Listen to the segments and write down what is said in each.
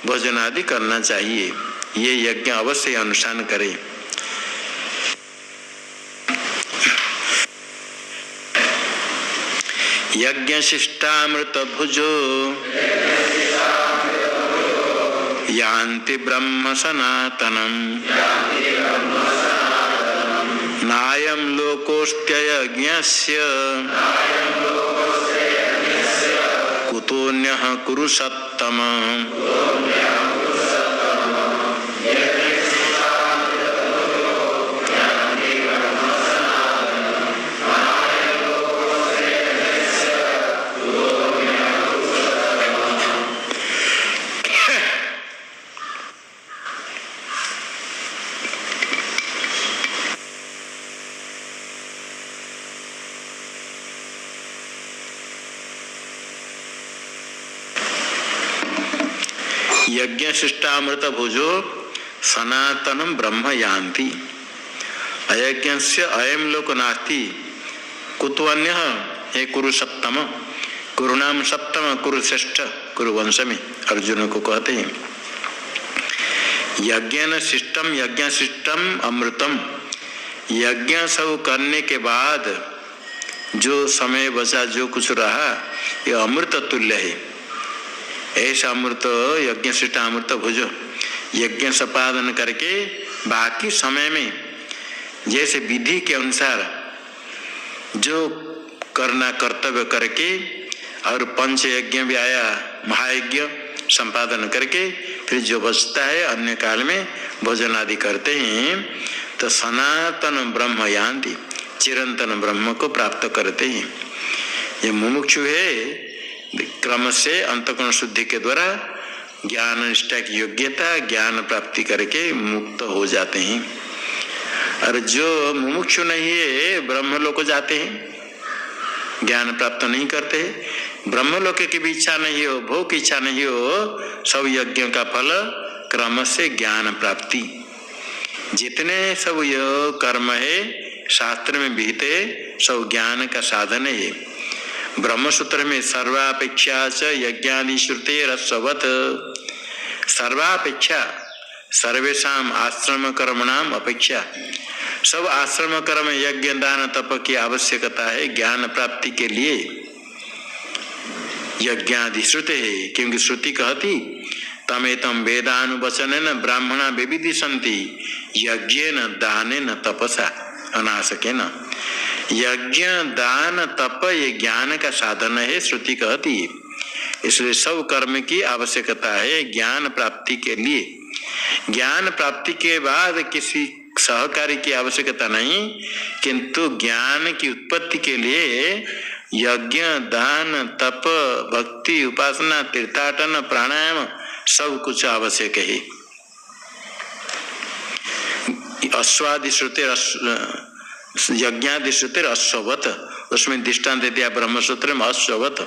भोजन आदि करना चाहिए। ये यज्ञ अवश्य अनुष्ठान करें। यज्ञ शिष्टामृत भुजो यान्ति ब्रह्म सनातनम् नायं लोकोऽस्त्ययज्ञस्य कुतोऽन्यः कुरु सत्तम। यज्ञ शिष्टामृत भुजो सनातनम ब्रह्म यान्ति अयज्ञस्य अयम लोक नास्ति कुतोऽन्यः। हे कुरु सप्तम, कुरुनाम सप्तम, कुरु श्रेष्ठ, कुरु वंश में अर्जुन को कहते हैं। यज्ञ शिष्टम, यज्ञ शिष्टम अमृतम। यज्ञ सब करने के बाद जो समय बचा, जो कुछ रहा, ये अमृत तुल्य है। ऐसा अमृत यज्ञ शिष्ट अमृत भुजो, यज्ञ संपादन करके बाकी समय में जैसे विधि के अनुसार जो करना कर्तव्य करके, और पंच यज्ञ भी आया, महायज्ञ संपादन करके फिर जो बचता है अन्य काल में भोजन आदि करते हैं, तो सनातन ब्रह्म यान्ति, चिरंतन ब्रह्म को प्राप्त करते हैं। ये मुमुक्षु है, क्रम से अंतःकरण शुद्धि के द्वारा ज्ञान निष्ठा की योग्यता, ज्ञान प्राप्ति करके मुक्त हो जाते हैं। और जो मुमुक्षु नहीं है, ब्रह्मलोक को जाते हैं, ज्ञान प्राप्त नहीं करते, ब्रह्मलोक की भी इच्छा नहीं हो, भोग की इच्छा नहीं हो, सब यज्ञों का फल क्रम से ज्ञान प्राप्ति। जितने सब यह कर्म है शास्त्र में विहित है, सब ज्ञान का साधन है। ब्रह्मसूत्र में सर्वापेक्षा च यज्ञादि श्रुतेरस्वत्, सर्वापेक्षा सर्वेषाम आश्रम कर्मणाम अपेक्षा, सब आश्रम कर्म यज्ञ दान तप की आवश्यकता है ज्ञान प्राप्ति के लिए। यज्ञादि श्रुते है, क्योंकि श्रुति कहती तमेतम वेदानुवचनेन ब्राह्मणा विविदिशन्ति यज्ञेन दानेन तपसा अनासकेन। यज्ञ दान तप ये ज्ञान का साधन है, श्रुति कहती है। इसलिए सब कर्म की आवश्यकता है ज्ञान प्राप्ति के लिए। ज्ञान प्राप्ति के बाद किसी सहकारी की आवश्यकता नहीं, किंतु ज्ञान की उत्पत्ति के लिए यज्ञ दान तप भक्ति उपासना तीर्थाटन प्राणायाम सब कुछ आवश्यक है। अश्वादि श्रुते यज्ञादि श्रुते अश्ववत, उसमें दृष्टांत दिया ब्रह्मसूत्र में अश्ववत,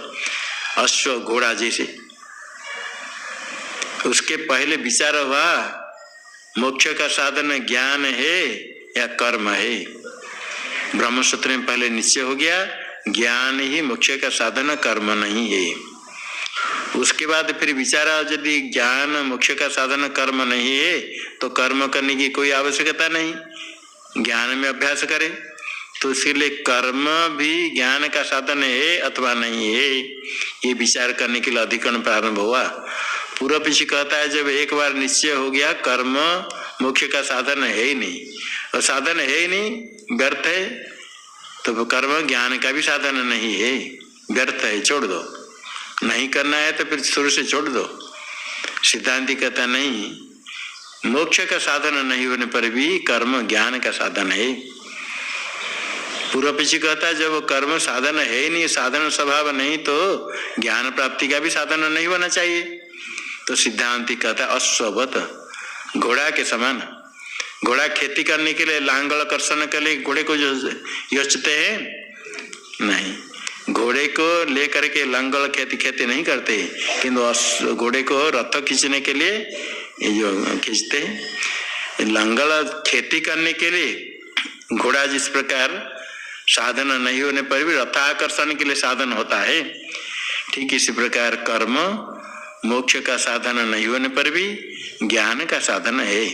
अश्व घोड़ा जैसे। उसके पहले विचार हुआ मोक्ष का साधन ज्ञान है या कर्म है। ब्रह्मसूत्र में पहले निश्चय हो गया ज्ञान ही मोक्ष का साधन, कर्म नहीं है। उसके बाद फिर विचारा यदि ज्ञान मोक्ष का साधन कर्म नहीं है तो कर्म करने की कोई आवश्यकता नहीं, ज्ञान में अभ्यास करे। तो इसके लिए कर्म भी ज्ञान का साधन है अथवा नहीं है, ये विचार करने के लिए अधिकरण प्रारंभ हुआ। पूर्व पीछे कहता है जब एक बार निश्चय हो गया कर्म मोक्ष का साधन है ही नहीं, और साधन है ही नहीं, व्यर्थ है, तो कर्म ज्ञान का भी साधन नहीं है, व्यर्थ है, छोड़ दो। नहीं करना है तो फिर शुरू से छोड़ दो। सिद्धांति कहता नहीं, मोक्ष का साधन नहीं होने पर भी कर्म ज्ञान का साधन है। पूर्व पीछे कहता है जब कर्म साधन है ही नहीं, साधन स्वभाव नहीं, तो ज्ञान प्राप्ति का भी साधन नहीं होना चाहिए। तो सिद्धांति कहता है अश्ववत, घोड़ा के समान। घोड़ा खेती करने के लिए लांगल कर्षण के लिए घोड़े को जो योचते हैं, नहीं, घोड़े को लेकर के लंगल खेती नहीं करते, किंतु घोड़े को रथ खींचने के लिए जो खींचते हैं। लंगल खेती करने के लिए घोड़ा जिस प्रकार साधन नहीं होने पर भी रथाकर्षण के लिए साधन होता है, ठीक इसी प्रकार कर्म मोक्ष का साधन नहीं होने पर भी ज्ञान का साधन है।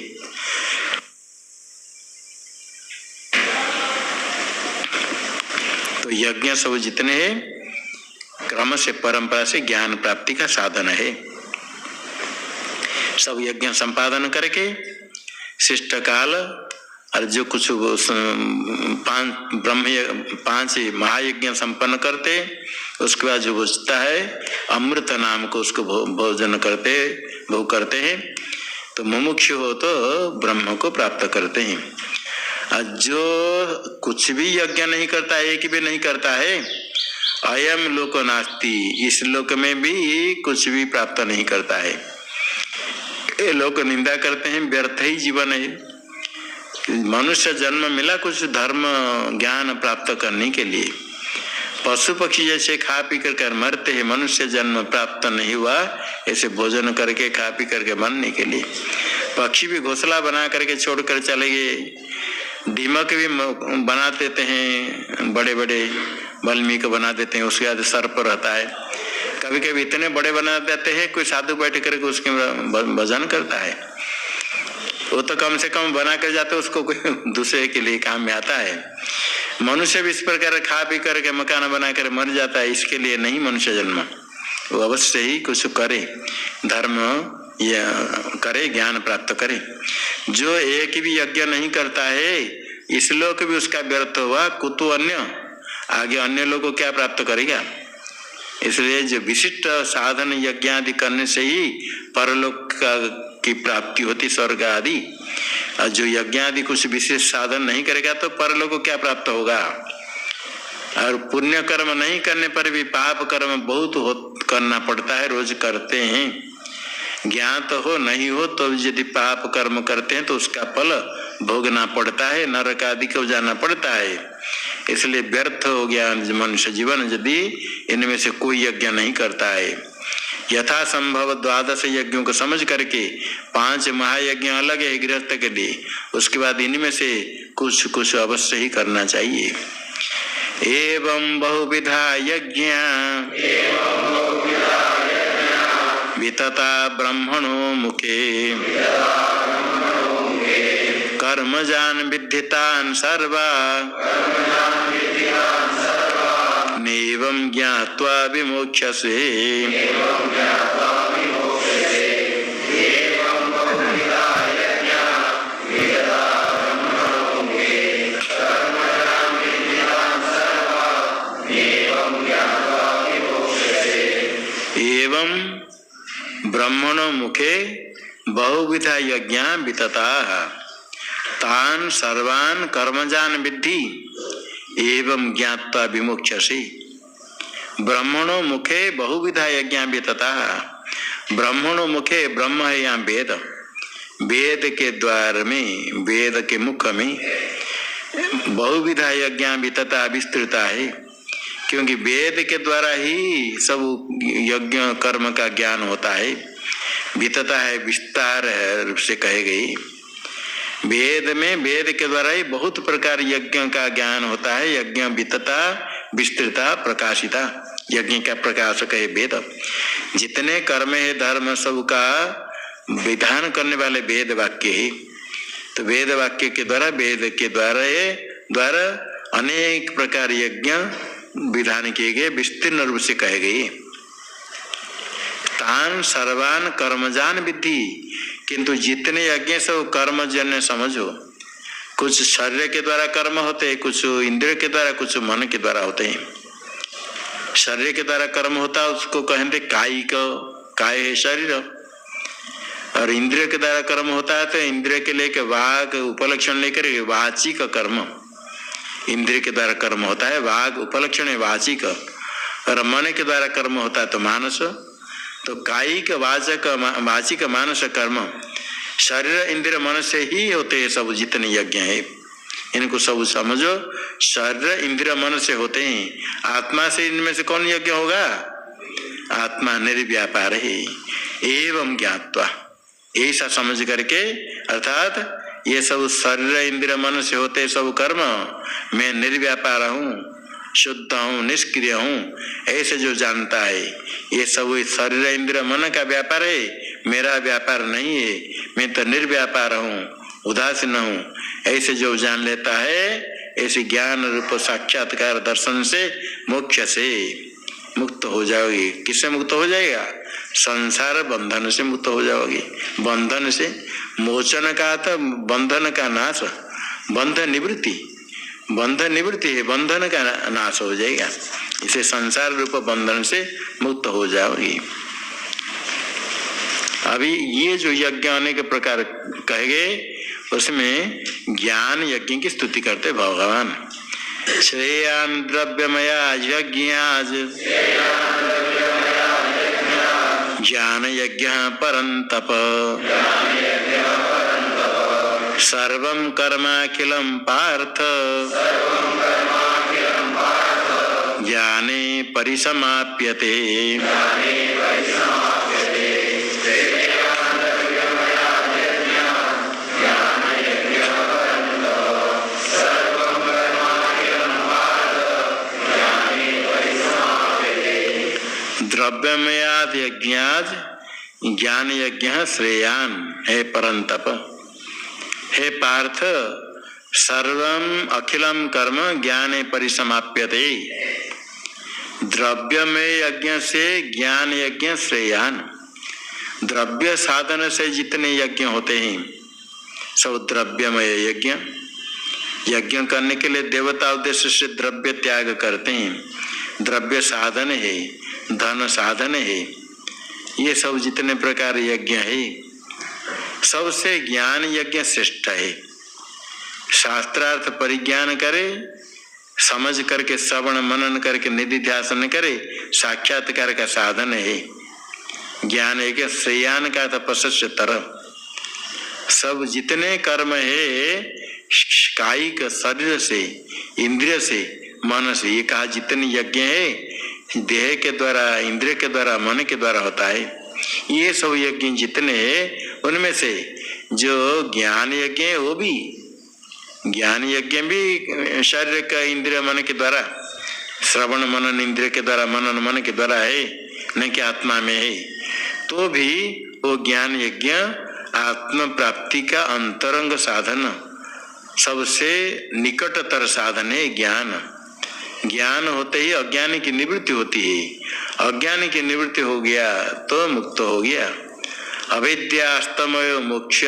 तो यज्ञ सब जितने हैं क्रम से परंपरा से ज्ञान प्राप्ति का साधन है। सब यज्ञ संपादन करके शिष्ट काल और जो कुछ पांच महायज्ञ संपन्न करते, उसके बाद जो बचता है अमृत नाम को उसको भोजन करते भोग करते हैं, तो मुमुक्षु हो तो ब्रह्म को प्राप्त करते हैं। और जो कुछ भी यज्ञ नहीं करता है, एक भी नहीं करता है, अयम लोको नास्ति, इस लोक में भी कुछ भी प्राप्त नहीं करता है। ये लोग निंदा करते हैं व्यर्थ ही जीवन है। मनुष्य जन्म मिला कुछ धर्म ज्ञान प्राप्त करने के लिए, पशु पक्षी जैसे खा पी कर मरते हैं, मनुष्य जन्म प्राप्त नहीं हुआ ऐसे भोजन करके खा पी करके मरने के लिए। पक्षी भी घोंसला बना करके छोड़ कर चले गए, दीमक भी बना देते हैं, बड़े बड़े वाल्मीकि बना देते हैं, उसके बाद सर्प रहता है। कभी कभी इतने बड़े बना देते हैं, कोई साधु बैठ करके उसके भजन करता है, वो तो कम से कम बना कर जाते, उसको कोई दूसरे के लिए काम में आता है। मनुष्य भी इस प्रकार खा पी करके मकान बना कर मर जाता है, इसके लिए नहीं मनुष्य जन्म। वो अवश्य ही कुछ करे, धर्म या करे, ज्ञान प्राप्त करे। जो एक भी यज्ञ नहीं करता है, इस लोक भी उसका व्यर्थ हुआ, कुतु अन्य, आगे अन्य लोग को क्या प्राप्त करेगा। इसलिए जो विशिष्ट साधन यज्ञ आदि करने से ही परलोक की प्राप्ति होती, स्वर्ग आदि। और जो यज्ञ आदि कुछ विशेष साधन नहीं करेगा तो परलोक को क्या प्राप्त होगा। और पुण्य कर्म नहीं करने पर भी पाप कर्म बहुत करना पड़ता है, रोज करते हैं। ज्ञान तो हो नहीं हो तो यदि पाप कर्म करते हैं तो उसका फल भोगना पड़ता है, नरक आदि को जाना पड़ता है। इसलिए व्यर्थ हो गया मनुष्य जीवन यदि इनमें से कोई यज्ञ नहीं करता है। यथा संभव 12 यज्ञों को समझ करके 5 महायज्ञ अलग है गृहस्थ के लिए, उसके बाद इनमें से कुछ कुछ अवश्य ही करना चाहिए। एवं बहुविधा यज्ञ वितता ब्रह्मणो मुखे कर्मजान विद्धितान् सर्वा नैवं ज्ञात्वा विमोक्ष्यसे। एवं ब्रह्मणो मुखे बहुविधा यज्ञ वितता तान सर्वान कर्मजान विद्धि एवं ज्ञात्वा विमोक्ष्यसे। ब्रह्मणो मुखे बहुविधा यज्ञ वितता, ब्रह्मणो मुखे ब्रह्म है यहाँ वेद, वेद के द्वार में, वेद के मुख में बहुविधा यज्ञ वितता विस्तृता है, क्योंकि वेद के द्वारा ही सब यज्ञ कर्म का ज्ञान होता है। वितता है विस्तार रूप से कहे गई। वेद में वेद के द्वारा ही बहुत प्रकार यज्ञ का ज्ञान होता है। यज्ञ वितता विस्तृता प्रकाशिता, यज्ञ का प्रकाशक है वेद। जितने कर्म है धर्म सब का विधान करने वाले वेद वाक्य है। तो वेद वाक्य के द्वारा, वेद के द्वारा अनेक प्रकार यज्ञ विधान किए गए, विस्तीर्ण रूप से कहे गए। तान सर्वान कर्मजान विद्धि, किंतु जितने यज्ञ सब कर्मजन्य समझो। कुछ शरीर के द्वारा कर्म होते हैं, कुछ इंद्रिय के द्वारा, कुछ मन के द्वारा होते हैं। शरीर के द्वारा कर्म होता है उसको कहते कायिक, काय है शरीर। और इंद्रिय के द्वारा कर्म होता है तो इंद्रिय के लेकर वाग उपलक्षण लेकर वाचिक कर्म, इंद्रिय के द्वारा कर्म होता है, वाग उपलक्षण है वाचिक। और मन के द्वारा कर्म होता है तो मानस। तो कायिक वाचक वाचिक मानस कर्म शरीर इंद्रिय मन से ही होते हैं सब जितने यज्ञ है। इनको सब समझो, शरीर इंद्रिय मन से होते हैं। आत्मा से इनमें से कौन यज्ञ होगा? आत्मा निर्व्यापार है। एवं ज्ञात्वा, ऐसा समझ करके, अर्थात ये सब शरीर इंद्रिय मन से होते सब कर्म, मैं निर्व्यापार हूँ शुद्ध हूँ, निष्क्रिय हूँ, ऐसे जो जानता है, ये सब शरीर इंद्रिय मन का व्यापार है, मेरा व्यापार नहीं है, मैं तो निर्व्यापार हूँ, उदासीन हूँ, ऐसे जो जान लेता है, ऐसे ज्ञान रूप साक्षात्कार दर्शन से मोक्ष से मुक्त हो जाओगी। किससे मुक्त हो जाएगा? संसार बंधन से मुक्त हो जाओगी। बंधन से मोचन का तो बंधन का नाश, बंध निवृत्ति, बंध निवृत्ति है, बंधन का नाश हो जाएगा। इसे संसार रूप बंधन से मुक्त हो जाओगी। अभी ये जो यज्ञ अनेक प्रकार कहे गए, उसमें ज्ञान यज्ञ की स्तुति करते भगवान। श्रेयान द्रव्यमया यज्ञाज ज्ञान यज्ञ परंतप सर्वं कर्माखिलं पार्थ ज्ञाने परिसमाप्यते। द्रव्यमयाद यज्ञाज ज्ञान यज्ञ श्रेयान है परंतप। हे पार्थ, सर्वम अखिलम कर्म ज्ञाने परिसमाप्यते। द्रव्यमय यज्ञ से ज्ञान यज्ञ श्रेयान। द्रव्य साधन से जितने यज्ञ होते हैं सब द्रव्यमय यज्ञ। यज्ञ करने के लिए देवता उद्देश्य से द्रव्य त्याग करते हैं, द्रव्य साधन है, धन साधन है। ये सब जितने प्रकार यज्ञ है, सबसे ज्ञान यज्ञ श्रेष्ठ है। शास्त्रार्थ परिज्ञान करे, समझ करके श्रवण मनन करके निधि ध्यान करे, साक्षात्कार का साधन है। ज्ञान यज्ञ श्रेयान का तपस्या तरह। सब जितने कर्म है कायिक शरीर से, इंद्रिय से, मन से, ये कहा जितने यज्ञ है देह के द्वारा, इंद्रिय के द्वारा, मन के द्वारा होता है। ये सब यज्ञ जितने हैं उनमें से जो ज्ञान यज्ञ है वो भी, ज्ञान यज्ञ भी शरीर का इंद्रिय मन के द्वारा, श्रवण मनन इंद्रिय के द्वारा, मनन मन के द्वारा है, न कि आत्मा में है। तो भी वो ज्ञान यज्ञ आत्म प्राप्ति का अंतरंग साधन, सबसे निकटतर साधन है ज्ञान। ज्ञान होते ही अज्ञान की निवृत्ति होती है। अज्ञान की निवृत्ति हो गया तो मुक्त हो गया। अविद्यास्तमयो मोक्ष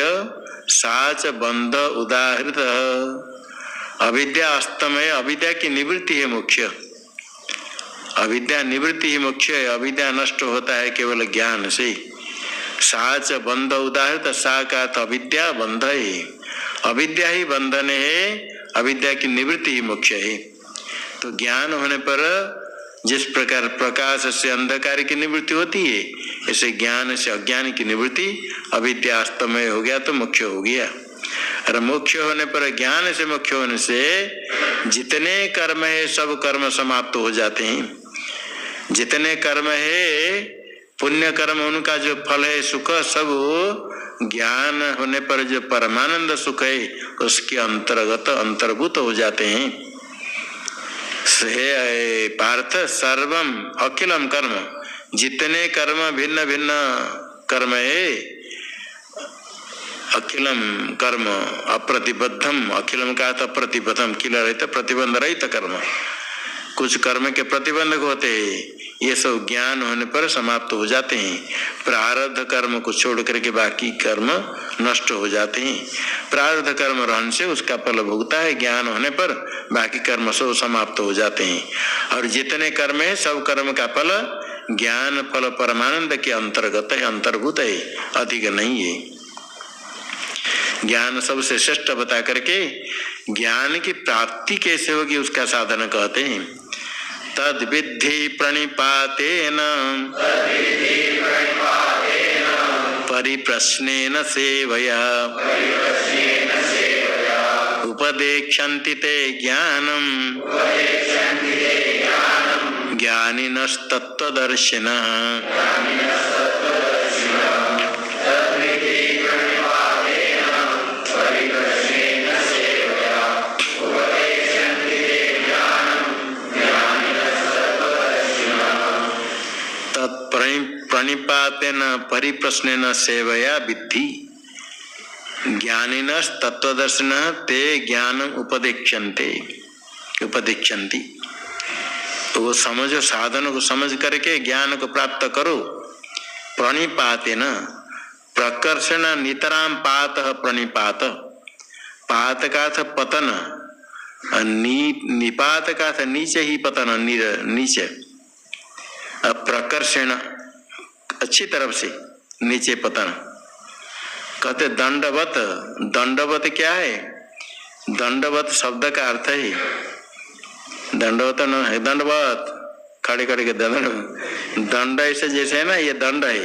साच बंध उदाहृत। अविद्या अस्तमय, अविद्या की निवृत्ति है मोक्ष। अविद्या निवृत्ति ही मोक्ष है। अविद्या नष्ट होता है केवल ज्ञान से। साच बंध उदाहृत, सा का तो अविद्या बंध है, अविद्या ही बंधन है, अविद्या की निवृत्ति ही मोक्ष है। तो ज्ञान होने पर जिस प्रकार प्रकाश से अंधकार की निवृत्ति होती है, ऐसे ज्ञान से अज्ञान की निवृत्ति, अविद्या अस्तमय हो गया तो मोक्ष हो गया। और मोक्ष होने पर, ज्ञान से मोक्ष होने से जितने कर्म है सब कर्म समाप्त हो जाते हैं। जितने कर्म है पुण्य कर्म, उनका जो फल है सुख, सब ज्ञान होने पर जो परमानंद सुख है उसके अंतर्गत अंतर्भूत हो जाते हैं। हे पार्थ, सर्वम अखिलम कर्म, जितने कर्म भिन्न भिन्न कर्म है, अखिलम कर्म अप्रतिबद्धम, अखिलम का तो प्रतिबद्धम, किल रहित प्रतिबंध रहित कर्म। कुछ कर्म के प्रतिबंधक होते हैं, ये सब ज्ञान होने पर समाप्त हो जाते हैं। प्रारब्ध कर्म को छोड़ करके बाकी कर्म नष्ट हो जाते हैं। प्रारब्ध कर्म रहने से उसका फल भुगता है, ज्ञान होने पर बाकी कर्म सब समाप्त हो जाते हैं। और जितने कर्म है सब कर्म का फल ज्ञान फल परमानंद के अंतर्गत है, अंतर्भूत है, अधिक नहीं है। ज्ञान सबसे श्रेष्ठ बता करके ज्ञान की प्राप्ति कैसे होगी उसका साधन कहते हैं। तद विद्धि प्रणिपातेन परिप्रश्नेन सेवया उपदेक्षन्ति ते ज्ञानम् ज्ञानिनस्तत्त्वदर्शिनः। प्रणिपातेन परिप्रश्नेन सेवया विद्धि ज्ञानिनस् तत्वदर्शिनः ते ज्ञानम उपदेक्षन्ति। तो वो समझो, साधन को समझ करके ज्ञान को प्राप्त करो। प्रणिपातेन, प्रकर्षण नितराम पात प्रणिपात, पात का अर्थ पतन, निपात का अर्थ नीचे ही पतन, नीचे। प्रकर्षण अच्छी तरफ से नीचे पतन। कहते दंडवत, दंडवत क्या है? दंडवत शब्द का अर्थ है दंडवत न है, दंडवत खड़े खड़े के दंड, दंड ऐसे जैसे है ना, ये दंड है,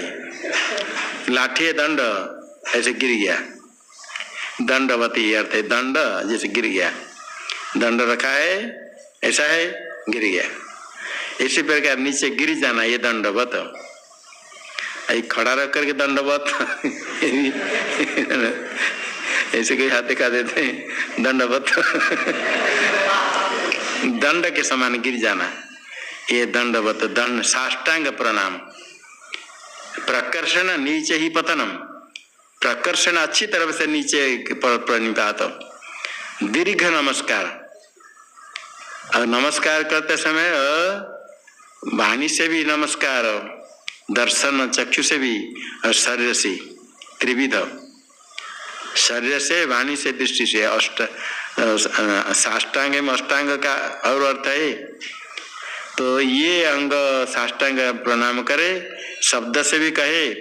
लाठी है दंड, ऐसे गिर गया, दंडवती अर्थ है, दंड जैसे गिर गया, दंड रखा है ऐसा है, गिर गया, इसी प्रकार नीचे गिर जाना, ये दंडवत। खड़ा रख करके दंडवत ऐसे कोई हाथ दिखा देते हैं, दंडवत दंड के समान गिर जाना, ये दंडवत, दंड साष्टांग प्रणाम। प्रकर्षण नीचे ही पतनम, प्रकर्षण अच्छी तरफ से नीचे प्रणिपात। दीर्घ नमस्कार, और नमस्कार करते समय वाणी से भी नमस्कार, दर्शन चक्षु से भी और शरीर से, त्रिविध, शरीर से, वाणी से, दृष्टि से। साष्टांग में अष्टांग का और अर्थ है, तो ये अंग साष्टांग प्रणाम करे, शब्द से भी कहे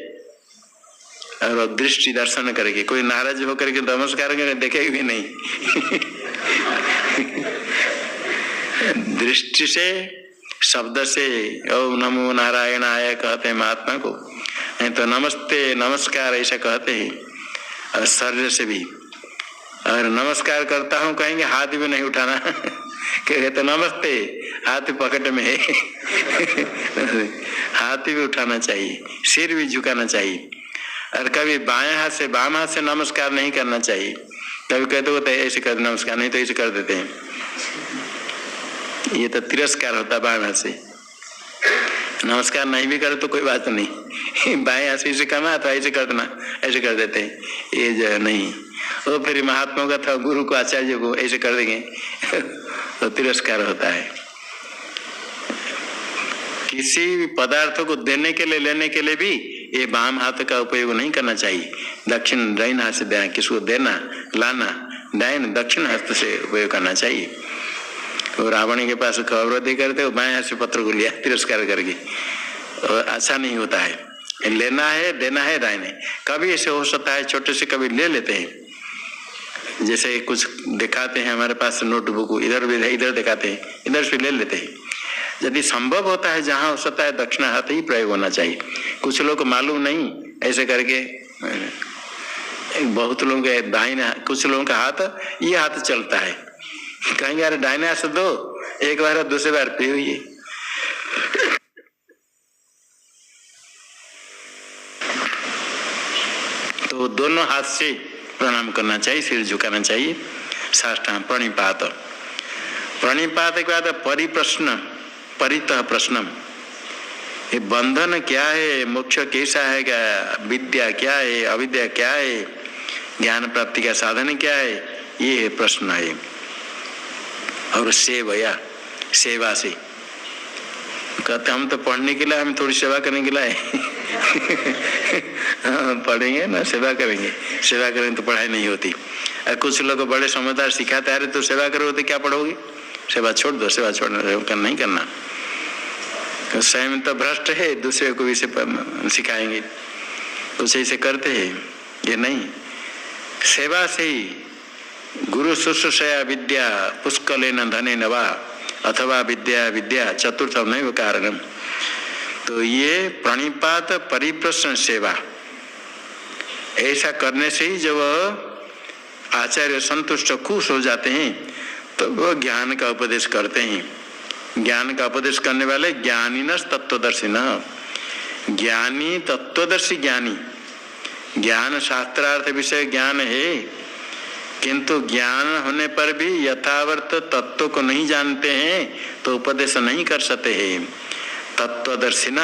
और दृष्टि दर्शन करके। कोई नाराज होकर के नमस्कार करे देखेगा भी नहीं दृष्टि से, शब्द से, ओम नमो नारायणाय कहते हैं महात्मा को, नहीं तो नमस्ते नमस्कार ऐसा कहते हैं, और शरीर से भी। और नमस्कार करता हूँ कहेंगे हाथ भी नहीं उठाना कहते तो नमस्ते, हाथ पकड़ में है हाथ भी उठाना चाहिए, सिर भी झुकाना चाहिए। और कभी बाएं हाथ से बाम हाथ से नमस्कार नहीं करना चाहिए। कभी कहते होते ऐसे कर नमस्कार, नहीं तो ऐसे कर देते हैं, ये तो तिरस्कार होता है। बाएं हाथ से नमस्कार नहीं भी करे तो कोई बात नहीं, बाएं हाथ से ऐसे करना तो ऐसे कर देना, ऐसे कर देते हैं, ये जो नहीं। वो फिर महात्मा का था, गुरु को, आचार्य को ऐसे कर देंगे तो तिरस्कार होता है। किसी भी पदार्थ को देने के लिए, लेने के लिए भी ये बाम हाथ का उपयोग नहीं करना चाहिए। दक्षिण दाहिने हाथ से देना, किसको देना लाना दाहिने दक्षिण हस्त से उपयोग करना चाहिए। और रावण के पास खबर दे करते हो, बाएं हाथ से पत्र को लिया तिरस्कार करके, और अच्छा नहीं होता है। लेना है, देना है दाहिने। कभी ऐसे हो सकता है छोटे से कभी ले लेते हैं, जैसे कुछ दिखाते हैं हमारे पास नोटबुक, इधर भी इधर दिखाते हैं, इधर से ले लेते हैं। यदि संभव होता है, जहाँ हो सकता है दक्षिण हाथ ही प्रयोग होना चाहिए। कुछ लोग को मालूम नहीं, ऐसे करके बहुत लोगों के दाहिने, कुछ लोगों का हाथ ये हाथ चलता है, कहेंगे अरे दाहिने हाथ से दो, एक बार दूसरी बार पी हुई है। तो दोनों हाथ से प्रणाम करना चाहिए, सिर झुकाना चाहिए, साष्टांग प्रणिपात। प्रणिपात के बाद परिप्रश्न, परितः प्रश्नम, ये बंधन क्या है, मोक्ष कैसा है, क्या विद्या क्या है, अविद्या क्या है, ज्ञान प्राप्ति का साधन क्या है, ये प्रश्न है। और सेवया, सेवा से कहते हम तो पढ़ने के लिए, हम थोड़ी सेवा करने के लिए पढ़ेंगे ना, सेवा करेंगे, सेवा करेंगे तो पढ़ाई नहीं होती। और कुछ लोग बड़े समझदार सिखाते आ रहे तो सेवा करोगे तो क्या पढ़ोगे, सेवा छोड़ दो, सेवा छोड़ना नहीं करना। तो स्वयं तो भ्रष्ट है, दूसरे को भी सिखाएंगे, कुछ ऐसे करते हैं, ये नहीं। सेवा से ही गुरु शुश्रूषया विद्या पुष्कलेन धनेन वा अथवा विद्या विद्या चतुर्थम नैव कारणम। तो ये प्रणिपात परिप्रश्न सेवा, ऐसा करने से ही जब आचार्य संतुष्ट खुश हो जाते हैं तो वो ज्ञान का उपदेश करते हैं। ज्ञान का उपदेश करने वाले ज्ञानिनस् तत्वदर्शिन, ज्ञानी तत्वदर्शी ज्ञानी। ज्ञान शास्त्रार्थ विषय ज्ञान है, किंतु ज्ञान होने पर भी यथावर्थ तत्व को नहीं जानते हैं तो उपदेश नहीं कर सकते हैं। तत्वदर्शिन,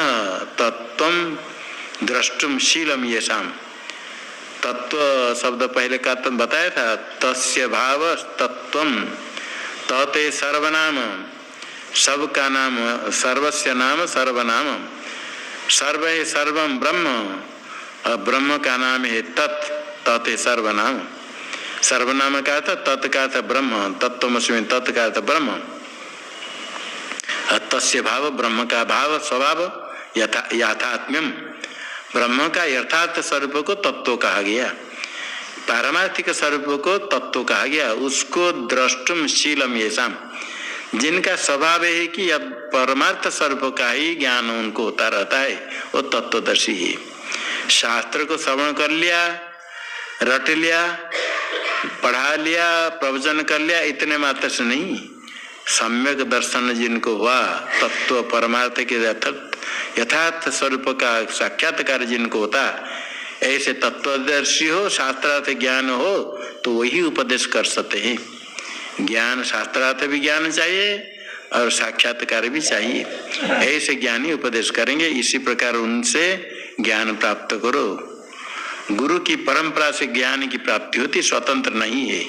तत्वम द्रष्टुम शीलम येषाम। तत्व शब्द पहले का तो बताया था, तस्य भाव तत्वम, तते सर्वनाम, सबका नाम, सर्वस्य नाम सर्वनाम, सर्व है सर्वम ब्रह्म, और ब्रह्म का नाम है तत्, तते सर्वनाम। सर्वनाम का था तत् का था ब्रह्म, तत्वमसि तत् का था ब्रह्म। तस्य भाव, ब्रह्म का भाव स्वभाव, यथात्म्यम, ब्रह्म का यथार्थ स्वरूप को तत्व कहा गया, पारमार्थिक स्वरूप को तत्व कहा गया। उसको द्रष्टुम शीलम येषाम, जिनका स्वभाव है कि अब परमार्थ स्वरूप का ही ज्ञान उनको होता रहता है, वो तत्वदर्शी है। शास्त्र को श्रवण कर लिया, रट लिया, पढ़ा लिया, प्रवचन कर लिया, इतने मात्र से नहीं, सम्यक दर्शन जिनको हुआ, तत्व परमार्थ के यथार्थ स्वरूप का साक्षात्कार जिनको होता, ऐसे तत्वदर्शी हो, शास्त्रार्थ ज्ञान हो, तो वही उपदेश कर सकते हैं। ज्ञान शास्त्रार्थ भी ज्ञान चाहिए और साक्षात्कार भी चाहिए, ऐसे ज्ञानी उपदेश करेंगे। इसी प्रकार उनसे ज्ञान प्राप्त करो। गुरु की परंपरा से ज्ञान की प्राप्ति होती, स्वतंत्र नहीं है।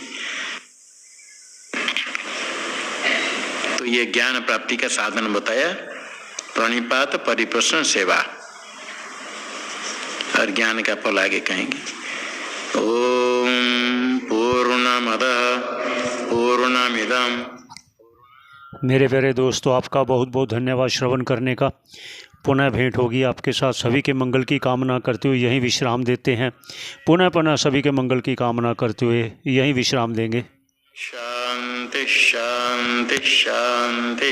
तो ये ज्ञान प्राप्ति का साधन बताया, प्रणिपात, परिप्रश्न, सेवा, और ज्ञान का फल आगे कहेंगे। ओम पूर्णमदः पूर्णमिदम्। मेरे प्यारे दोस्तों, आपका बहुत बहुत धन्यवाद श्रवण करने का। पुनः भेंट होगी आपके साथ। सभी के मंगल की कामना करते हुए यहीं विश्राम देते हैं। पुनः सभी के मंगल की कामना करते हुए यहीं विश्राम देंगे। शांति शांति शांति।